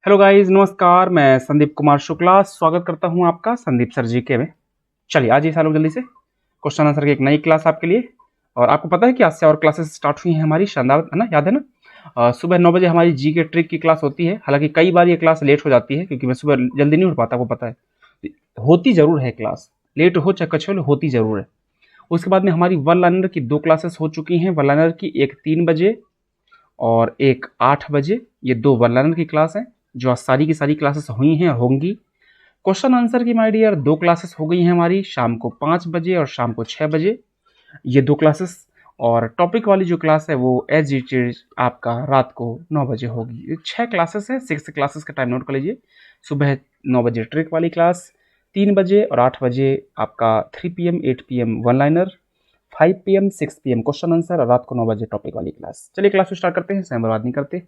Hello guys, नमस्कार। मैं संदीप कुमार शुक्ला स्वागत करता हूं आपका संदीप सर जीके में। चलिए आज ये लोग जल्दी से क्वेश्चन आंसर की एक नई क्लास आपके लिए। और आपको पता है कि आज से और क्लासेस स्टार्ट हुई हैं हमारी, शानदार है ना, याद है ना। सुबह 9 बजे हमारी जी के ट्रिक की क्लास होती है। हालांकि कई बार ये क्लास लेट हो जाती है क्योंकि मैं सुबह जल्दी नहीं उठ पाता, वो पता है। होती जरूर है क्लास, लेट हो चाहे कुछ हो, होती जरूर है। उसके बाद में हमारी वन लाइनर की 2 क्लासेस हो चुकी हैं। वन लाइनर की एक 3 बजे और एक 8 बजे। ये 2 वन लाइनर की क्लास हैं जो आज सारी की सारी क्लासेस हुई हैं और होंगी। क्वेश्चन आंसर की माय डियर 2 क्लासेस हो गई हैं हमारी, शाम को 5 बजे और शाम को 6 बजे, ये 2 क्लासेस। और टॉपिक वाली जो क्लास है वो एज इट इज आपका रात को 9 बजे होगी। ये 6 क्लासेस है, 6 क्लासेस का टाइम नोट कर लीजिए। सुबह 9 बजे ट्रिक वाली क्लास, 3 बजे और 8 बजे आपका 3 PM 8 PM one liner, 5 PM 6 PM question answer और रात को 9 बजे टॉपिक वाली क्लास। चलिए क्लास को स्टार्ट करते हैं, समय बर्बाद नहीं करते।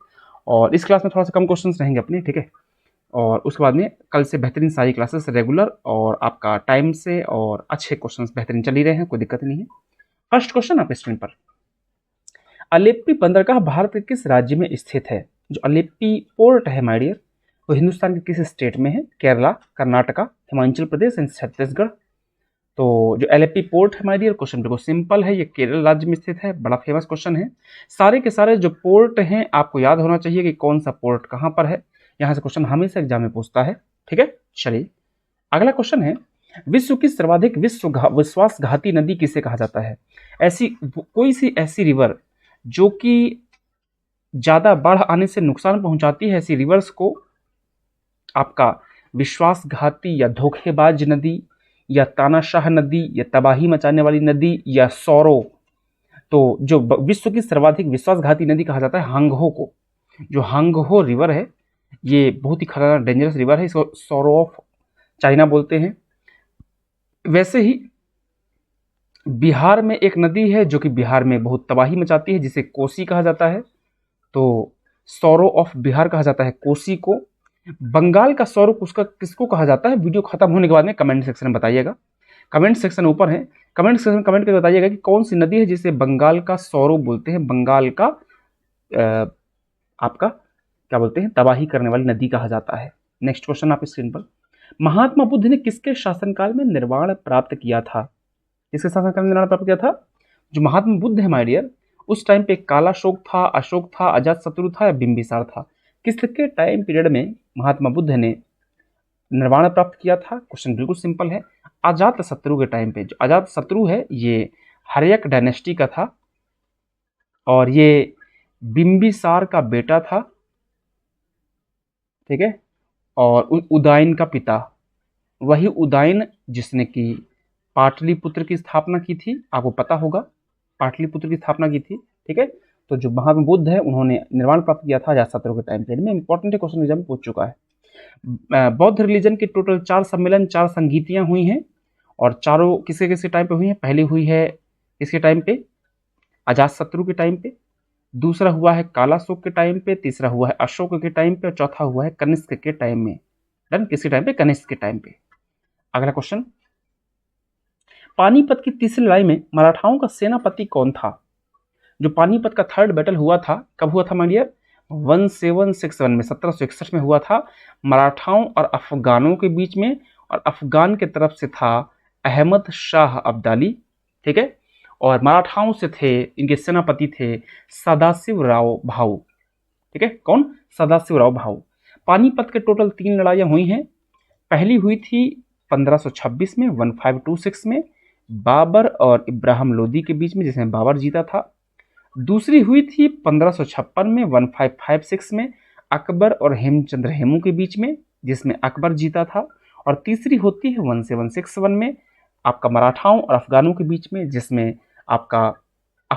और इस क्लास में थोड़ा सा कम क्वेश्चंस रहेंगे अपने, ठीक है। और उसके बाद में कल से बेहतरीन सारी क्लासेस रेगुलर और आपका टाइम से और अच्छे क्वेश्चंस बेहतरीन चल ही रहे हैं, कोई दिक्कत नहीं है। फर्स्ट क्वेश्चन आपके स्क्रीन पर, अलेप्पी बंदरगाह भारत के किस राज्य में स्थित है? जो अलेप्पी पोर्ट है माय डियर, वो हिंदुस्तान के किस स्टेट में है? केरला, कर्नाटका, हिमाचल प्रदेश एंड छत्तीसगढ़। तो जो एलेप्पी पोर्ट है माय डियर, क्वेश्चन बिल्कुल सिंपल है, ये केरल राज्य में स्थित है। बड़ा फेमस क्वेश्चन है। सारे के सारे जो पोर्ट हैं आपको याद होना चाहिए कि कौन सा पोर्ट कहाँ पर है। यहाँ से क्वेश्चन हमेशा एग्जाम में पूछता है, ठीक है। चलिए अगला क्वेश्चन है, विश्व की सर्वाधिक विश्वासघाती नदी किसे कहा जाता है? ऐसी कोई सी ऐसी रिवर जो कि ज्यादा बाढ़ आने से नुकसान पहुंचाती है, ऐसी रिवर्स को आपका विश्वासघाती या धोखेबाज नदी या तानाशाह नदी या तबाही मचाने वाली नदी या सौरो। तो जो विश्व की सर्वाधिक विश्वासघाती नदी कहा जाता है हांगहो को। जो हांगहो रिवर है ये बहुत ही खतरनाक डेंजरस रिवर है, इसको सौरो ऑफ चाइना बोलते हैं। वैसे ही बिहार में एक नदी है जो कि बिहार में बहुत तबाही मचाती है, जिसे कोसी कहा जाता है। तो सौरो ऑफ बिहार कहा जाता है कोसी को। बंगाल का सौरो उसका किसको कहा जाता है? वीडियो खत्म होने के बाद में कमेंट सेक्शन में बताइएगा। कमेंट सेक्शन ऊपर है, कमेंट सेक्शन में कमेंट करके बताइएगा कि कौन सी नदी है जिसे बंगाल का सौरो बोलते हैं, बंगाल का आपका क्या बोलते हैं, तबाही करने वाली नदी कहा जाता है। नेक्स्ट क्वेश्चन आप स्क्रीन पर, महात्मा बुद्ध ने किसके शासनकाल में निर्वाण प्राप्त किया था? किसके शासनकाल में निर्वाण प्राप्त किया था? जो महात्मा बुद्ध है माय डियर, उस टाइम पे काला अशोक था, अजात शत्रु था या बिंबिसार था? किसके टाइम पीरियड में महात्मा बुद्ध ने निर्वाण प्राप्त किया था? क्वेश्चन बिल्कुल सिंपल है, अजात शत्रु के टाइम पे। जो अजात शत्रु है ये हर्यक डायनेस्टी का था और ये बिंबिसार का बेटा था, ठीक है। और उदयन का पिता, वही उदयन जिसने कि पाटलिपुत्र की स्थापना की थी, आपको पता होगा पाटलिपुत्र की स्थापना की थी, ठीक है। तो जो महात्मा बुद्ध है उन्होंने निर्वाण प्राप्त किया था अजातशत्रु के टाइम पीरियड में। इंपॉर्टेंट क्वेश्चन एग्जाम में पूछ चुका है। बौद्ध रिलीजन की टोटल 4 सम्मेलन, 4 संगीतियां हुई हैं और चारों किसके किसके टाइम पे हुई हैं? पहली हुई है किसके टाइम पे? अजातशत्रु के टाइम पे, दूसरा हुआ है कालाशोक के टाइम पे, तीसरा हुआ है अशोक के टाइम पे और चौथा हुआ है कनिष्क के टाइम में। डन, किसके टाइम पे? कनिष्क के टाइम पे। अगला क्वेश्चन, पानीपत की तीसरी लड़ाई में मराठाओं का सेनापति कौन था? जो पानीपत का थर्ड बैटल हुआ था, कब हुआ था माय डियर? 1761 में, 1761 में हुआ था, मराठाओं और अफगानों के बीच में। और अफगान के तरफ से था अहमद शाह अब्दाली, ठीक है। और मराठाओं से थे, इनके सेनापति थे सदाशिव राव भाऊ, ठीक है। कौन? सदाशिव राव भाऊ। पानीपत के टोटल 3 लड़ाइयां हुई हैं। पहली हुई थी 1526 में, 1526 में, बाबर और इब्राहिम लोदी के बीच में, जिसमें बाबर जीता था। दूसरी हुई थी 1556 में, 1556 में, अकबर और हेमचंद्र हेमू के बीच में, जिसमें अकबर जीता था। और तीसरी होती है 1761 में, आपका मराठाओं और अफगानों के बीच में, जिसमें आपका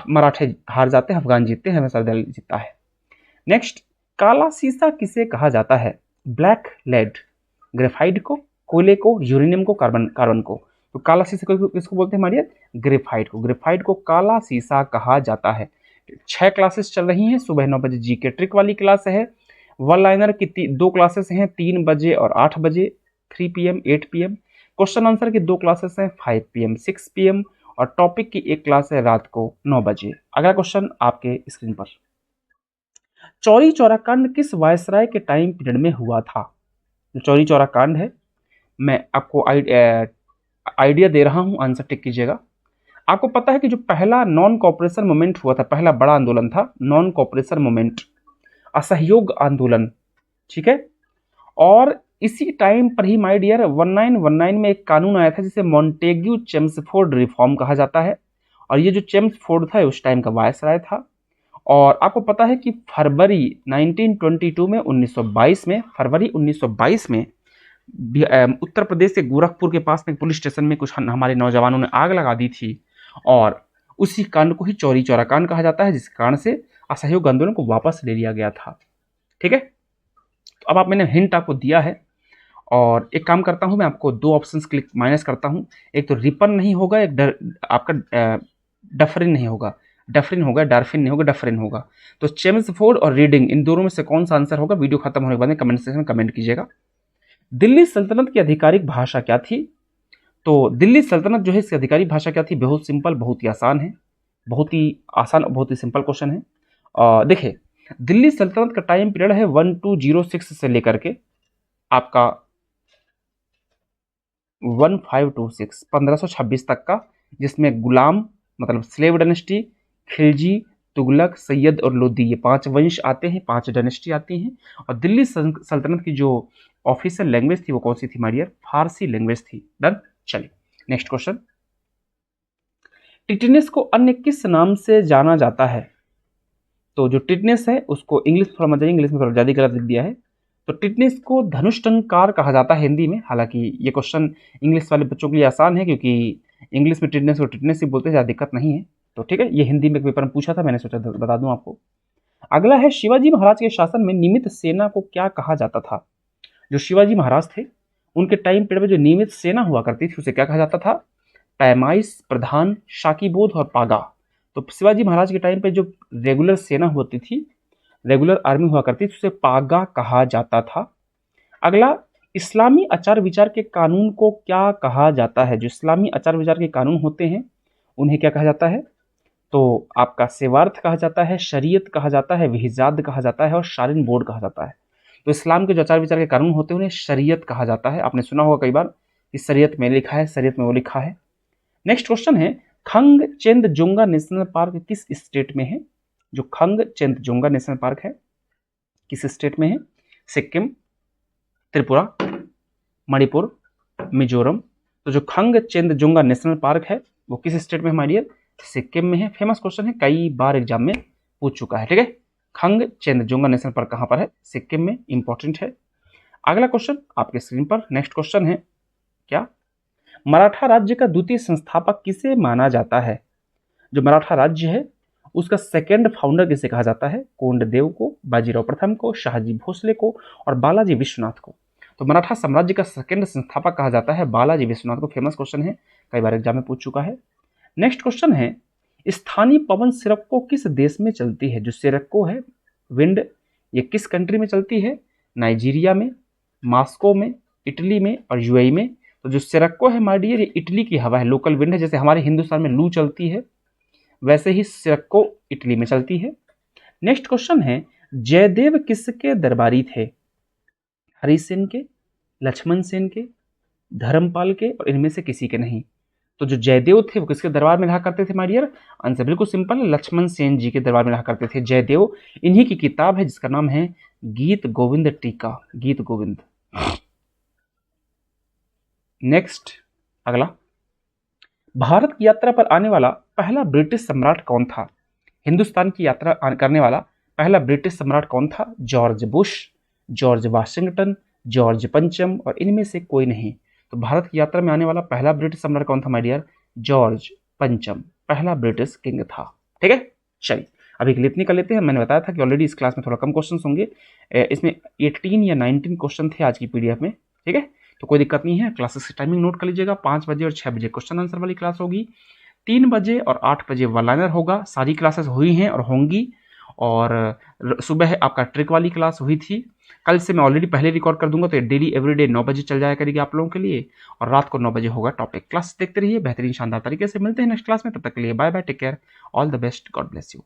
मराठे हार जाते हैं, अफगान जीतते हैं, हमेशा दल जीतता है। नेक्स्ट, काला सीसा किसे कहा जाता है? ब्लैक लेड, ग्रेफाइट को, कोयले को, यूरेनियम को, कार्बन को। तो काला शीशा को किसको बोलते हैं हमारे? ग्रेफाइट को। ग्रेफाइट को काला शीशा कहा जाता है। 6 क्लासेस चल रही हैं, सुबह 9 बजे जीके ट्रिक वाली क्लास है। वन लाइनर की 2 क्लासेस हैं, 3 बजे और 8 बजे, 3 PM 8 PM। क्वेश्चन आंसर की 2 क्लासेस हैं, 5 PM 6 PM। और टॉपिक की एक क्लास है रात को 9 बजे। अगला क्वेश्चन आपके स्क्रीन पर, चौरी चौरा कांड किस वायसराय के टाइम पीरियड में हुआ था? जो चौरी चौरा कांड है, मैं आपको आइडिया दे रहा हूं, आंसर टिक कीजिएगा। आपको पता है कि जो पहला नॉन कॉपरेशन मूवमेंट हुआ था, पहला बड़ा आंदोलन था नॉन कॉपरेशन मूवमेंट, असहयोग आंदोलन, ठीक है। और इसी टाइम पर ही माय डियर 1919 में एक कानून आया था जिसे मॉन्टेग्यू चेम्सफोर्ड रिफॉर्म कहा जाता है। और ये जो चेम्सफोर्ड था उस टाइम का वायसराय था। और आपको पता है कि फरवरी 1922 में 1922 में फरवरी 1922 में उत्तर प्रदेश के गोरखपुर के पास में पुलिस स्टेशन में कुछ हमारे नौजवानों ने आग लगा दी थी। और उसी कांड को ही चौरी चौरा कांड कहा जाता है, जिस कारण से असहयोग आंदोलन को वापस ले लिया गया था। ठीक है, तो अब मैंने हिंट आपको दिया है। और एक काम करता हूं, मैं आपको दो ऑप्शंस क्लिक माइनस करता हूं। एक तो रिपन नहीं होगा, एक आपका डफरिन नहीं होगा, डफरिन होगा, डार्फिन नहीं होगा, डफरिन होगा। तो चेम्सफोर्ड और रीडिंग, इन दोनों में से कौन सा आंसर होगा? वीडियो खत्म होने के बाद में कमेंट सेक्शन में कमेंट कीजिएगा। दिल्ली सल्तनत की आधिकारिक भाषा क्या थी? तो दिल्ली सल्तनत जो है इसकी आधिकारिक भाषा क्या थी? बहुत सिंपल, बहुत ही आसान है, बहुत ही आसान और बहुत ही सिंपल क्वेश्चन है। देखिए, दिल्ली सल्तनत का टाइम पीरियड है 1206 से लेकर के आपका 1526 1526 तक का, जिसमें गुलाम मतलब स्लेव डायनेस्टी, खिलजी, तुगलक, सैयद और लोदी, ये 5 वंश आते हैं, 5 डायनेस्टी आती हैं। और दिल्ली सल्तनत की जो ऑफिशियल लैंग्वेज थी वो कौन सी थी माय डियर? फारसी लैंग्वेज थी। डन। चलिए नेक्स्ट क्वेश्चन। टिटनेस को अन्य किस नाम से जाना जाता है? तो जो टिटनेस है उसको इंग्लिश थोड़ा मत जाइए, इंग्लिश में थोड़ा ज्यादा गलत लिख दिया है। तो टिटनेस को धनुष्टंकार कहा जाता है हिंदी में। हालांकि ये क्वेश्चन इंग्लिश वाले बच्चों के लिए आसान है, क्योंकि इंग्लिश में टिटनेस को टिटनेस ही बोलते हैं, ज़्यादा दिक्कत नहीं है। तो ठीक है, ये हिंदी में पेपर में पूछा था, मैंने सोचा बता दूं आपको। अगला है, शिवाजी महाराज के शासन में नियमित सेना को क्या कहा जाता था? जो शिवाजी महाराज थे उनके टाइम पीरियड में जो नियमित सेना हुआ करती थी उसे क्या कहा जाता था? पैमाइस, प्रधान, शाकीबोध और पागा। तो शिवाजी महाराज के टाइम पे जो रेगुलर सेना होती थी, रेगुलर आर्मी हुआ करती थी, उसे पागा कहा जाता था। अगला, इस्लामी आचार विचार के कानून को क्या कहा जाता है? जो इस्लामी आचार विचार के कानून होते हैं उन्हें क्या कहा जाता है? तो आपका सेवार्थ कहा जाता है, शरीयत कहा जाता है, विहिजाद कहा जाता है और शारीन बोर्ड कहा जाता है। तो इस्लाम के जो आचार विचार के कानून होते हैं उन्हें शरीयत कहा जाता है। आपने सुना होगा कई बार कि शरीयत में लिखा है, शरीयत में वो लिखा है। नेक्स्ट क्वेश्चन है, खंग चेंदजुंगा नेशनल पार्क किस स्टेट में है? जो खंग चेंदजुंगा नेशनल पार्क है किस स्टेट में है? सिक्किम, त्रिपुरा, मणिपुर, मिजोरम। तो जो खंग चेंदजुंगा नेशनल पार्क है वो किस स्टेट में है माय डियर? सिक्किम में है। फेमस क्वेश्चन है, कई बार एग्जाम में पूछ चुका है। ठीक है, खंग चेंदजुंगा नेशनल पार्क कहां पर है? सिक्किम में, इंपॉर्टेंट है। अगला क्वेश्चन आपके स्क्रीन पर, नेक्स्ट क्वेश्चन है क्या? मराठा राज्य का द्वितीय संस्थापक किसे माना जाता है? जो मराठा राज्य है उसका सेकेंड फाउंडर किसे कहा जाता है? कोंडदेव को, बाजीराव प्रथम को, शाहजी भोसले को और बालाजी विश्वनाथ को। तो मराठा साम्राज्य का सेकेंड संस्थापक कहा जाता है बालाजी विश्वनाथ को। फेमस क्वेश्चन है, कई बार एग्जाम में पूछ चुका है। नेक्स्ट क्वेश्चन है, स्थानीय पवन सिरक्को किस देश में चलती है? जो सिरक्को है विंड, ये किस कंट्री में चलती है? नाइजीरिया में, मॉस्को में, इटली में और यूएई में। तो जो सिरक्को है माय डियर, ये इटली की हवा है, लोकल विंड है। जैसे हमारे हिंदुस्तान में लू चलती है वैसे ही सिरक्को इटली में चलती है। नेक्स्ट क्वेश्चन है, जयदेव किसके दरबारी थे? हरिसेन के, लक्ष्मण सेन के, धर्मपाल के और इनमें से किसी के नहीं। तो जो जयदेव थे वो किसके दरबार में रहा करते थे माय डियर? आंसर बिल्कुल सिंपल, लक्ष्मण सेन जी के दरबार में रहा करते थे जयदेव। इन्हीं की किताब है जिसका नाम है गीत गोविंद टीका, गीत गोविंद। नेक्स्ट अगला, भारत की यात्रा पर आने वाला पहला ब्रिटिश सम्राट कौन था? हिंदुस्तान की यात्रा करने वाला पहला ब्रिटिश सम्राट कौन था? George Bush, George Washington, George पंचम और इनमें से कोई नहीं। तो भारत की यात्रा में आने वाला पहला ब्रिटिश सम्राट कौन था माय डियर? जॉर्ज पंचम पहला ब्रिटिश किंग था। ठीक है, चलिए अभी क्लिप निकाल लेते हैं। मैंने बताया था कि ऑलरेडी इस क्लास में थोड़ा कम क्वेश्चन होंगे, इसमें 18 या 19 क्वेश्चन थे आज की पीडीएफ में। ठीक है, तो कोई दिक्कत नहीं है। क्लासेस की टाइमिंग नोट कर लीजिएगा, 5 बजे और 6 बजे क्वेश्चन आंसर वाली क्लास होगी, 3 बजे और 8 बजे वन लाइनर होगा। सारी क्लासेस हुई हैं और होंगी। और सुबह आपका ट्रिक वाली क्लास हुई थी, कल से मैं ऑलरेडी पहले रिकॉर्ड कर दूंगा, तो डेली एवरीडे 9 बजे चल जाया करेगी आप लोगों के लिए। और रात को 9 बजे होगा टॉपिक। क्लास देखते रहिए, बेहतरीन शानदार तरीके से। मिलते हैं नेक्स्ट क्लास में, तब तक के लिए bye bye, take care, all the best, God bless you.